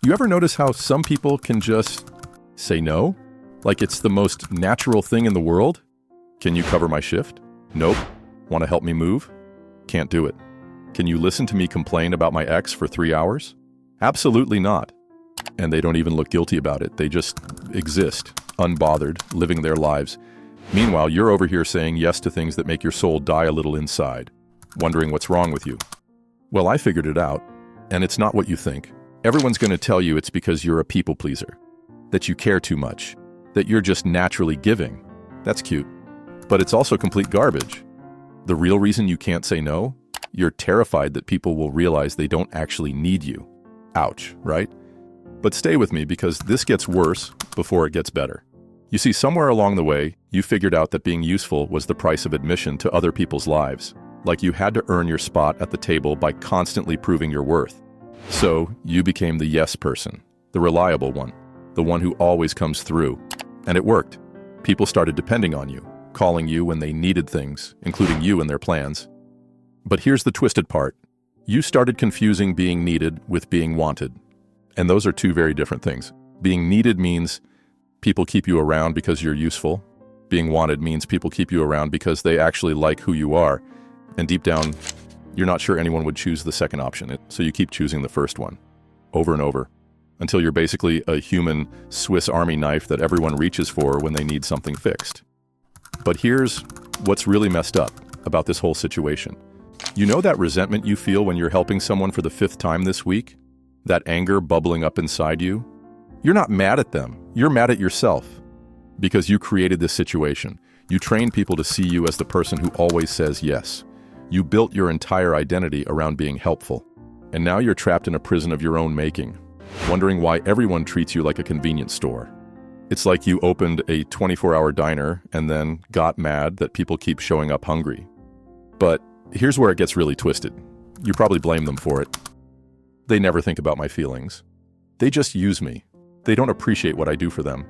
You ever notice how some people can just say no? Like it's the most natural thing in the world? Can you cover my shift? Nope. Want to help me move? Can't do it. Can you listen to me complain about my ex for 3 hours? Absolutely not. And they don't even look guilty about it. They just exist, unbothered, living their lives. Meanwhile, you're over here saying yes to things that make your soul die a little inside, wondering what's wrong with you. Well, I figured it out, and it's not what you think. Everyone's going to tell you it's because you're a people pleaser, that you care too much, that you're just naturally giving. That's cute. But it's also complete garbage. The real reason you can't say no? You're terrified that people will realize they don't actually need you. Ouch, right? But stay with me because this gets worse before it gets better. You see, somewhere along the way, you figured out that being useful was the price of admission to other people's lives. Like you had to earn your spot at the table by constantly proving your worth. So you became the yes person, the reliable one, the one who always comes through. And it worked. People started depending on you, calling you when they needed things, including you in their plans. But here's the twisted part. You started confusing being needed with being wanted. And those are two very different things. Being needed means people keep you around because you're useful. Being wanted means people keep you around because they actually like who you are. And deep down, you're not sure anyone would choose the second option, so you keep choosing the first one, over and over, until you're basically a human Swiss Army knife that everyone reaches for when they need something fixed. But here's what's really messed up about this whole situation. You know that resentment you feel when you're helping someone for the 5th time this week? That anger bubbling up inside you? You're not mad at them. You're mad at yourself. Because you created this situation. You trained people to see you as the person who always says yes. You built your entire identity around being helpful. And now you're trapped in a prison of your own making, wondering why everyone treats you like a convenience store. It's like you opened a 24-hour diner and then got mad that people keep showing up hungry. But here's where it gets really twisted. You probably blame them for it. They never think about my feelings. They just use me. They don't appreciate what I do for them.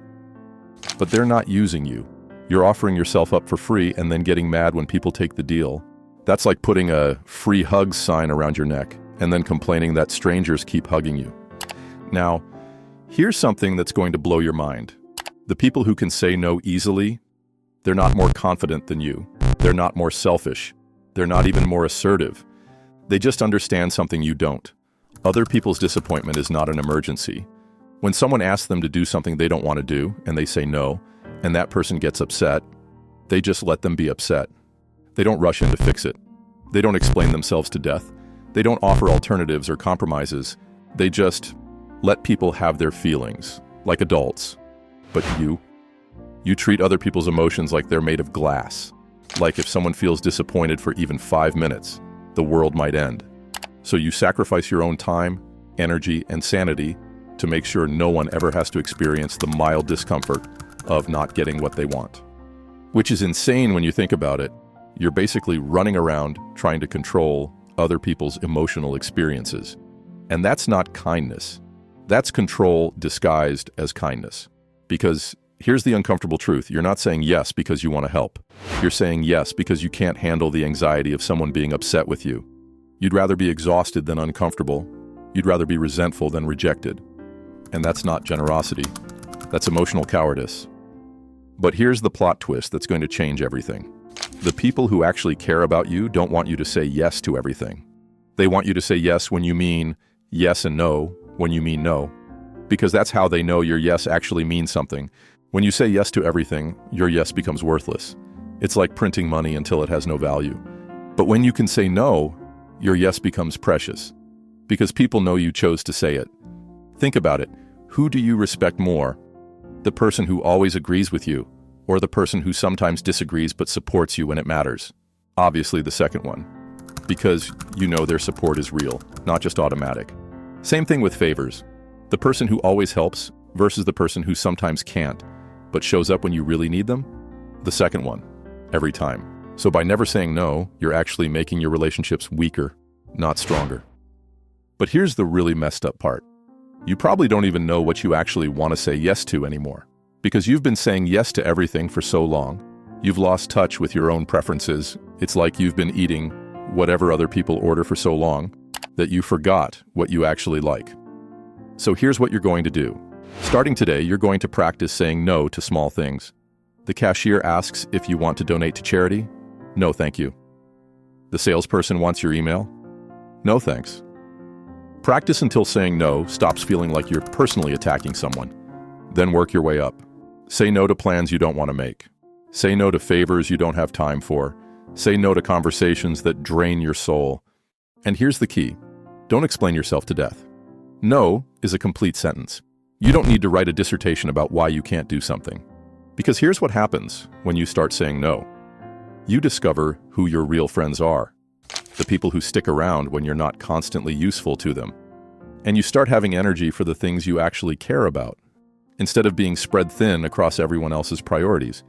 But they're not using you. You're offering yourself up for free and then getting mad when people take the deal. That's like putting a free hugs sign around your neck and then complaining that strangers keep hugging you. Now, here's something that's going to blow your mind. The people who can say no easily, they're not more confident than you. They're not more selfish. They're not even more assertive. They just understand something you don't. Other people's disappointment is not an emergency. When someone asks them to do something they don't want to do, and they say no, and that person gets upset, they just let them be upset. They don't rush in to fix it. They don't explain themselves to death. They don't offer alternatives or compromises. They just let people have their feelings, like adults. But you treat other people's emotions like they're made of glass. Like if someone feels disappointed for even 5 minutes, the world might end. So you sacrifice your own time, energy, and sanity to make sure no one ever has to experience the mild discomfort of not getting what they want. Which is insane when you think about it. You're basically running around trying to control other people's emotional experiences. And that's not kindness. That's control disguised as kindness. Because here's the uncomfortable truth. You're not saying yes because you want to help. You're saying yes because you can't handle the anxiety of someone being upset with you. You'd rather be exhausted than uncomfortable. You'd rather be resentful than rejected. And that's not generosity. That's emotional cowardice. But here's the plot twist that's going to change everything. The people who actually care about you don't want you to say yes to everything. They want you to say yes when you mean yes and no when you mean no. Because that's how they know your yes actually means something. When you say yes to everything, your yes becomes worthless. It's like printing money until it has no value. But when you can say no, your yes becomes precious. Because people know you chose to say it. Think about it. Who do you respect more? The person who always agrees with you, or the person who sometimes disagrees but supports you when it matters? Obviously the second one. Because you know their support is real, not just automatic. Same thing with favors. The person who always helps versus the person who sometimes can't, but shows up when you really need them? The second one, every time. So by never saying no, you're actually making your relationships weaker, not stronger. But here's the really messed up part. You probably don't even know what you actually want to say yes to anymore. Because you've been saying yes to everything for so long. You've lost touch with your own preferences. It's like you've been eating whatever other people order for so long that you forgot what you actually like. So here's what you're going to do. Starting today, you're going to practice saying no to small things. The cashier asks if you want to donate to charity. No, thank you. The salesperson wants your email. No, thanks. Practice until saying no stops feeling like you're personally attacking someone. Then work your way up. Say no to plans you don't want to make. Say no to favors you don't have time for. Say no to conversations that drain your soul. And here's the key. Don't explain yourself to death. No is a complete sentence. You don't need to write a dissertation about why you can't do something. Because here's what happens when you start saying no. You discover who your real friends are. The people who stick around when you're not constantly useful to them. And you start having energy for the things you actually care about. Instead of being spread thin across everyone else's priorities,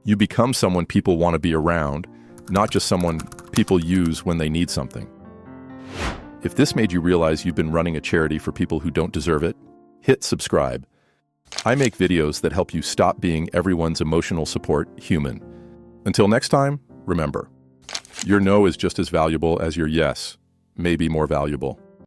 you become someone people want to be around, not just someone people use when they need something. If this made you realize you've been running a charity for people who don't deserve it, hit subscribe. I make videos that help you stop being everyone's emotional support human. Until next time, remember, your no is just as valuable as your yes, maybe more valuable.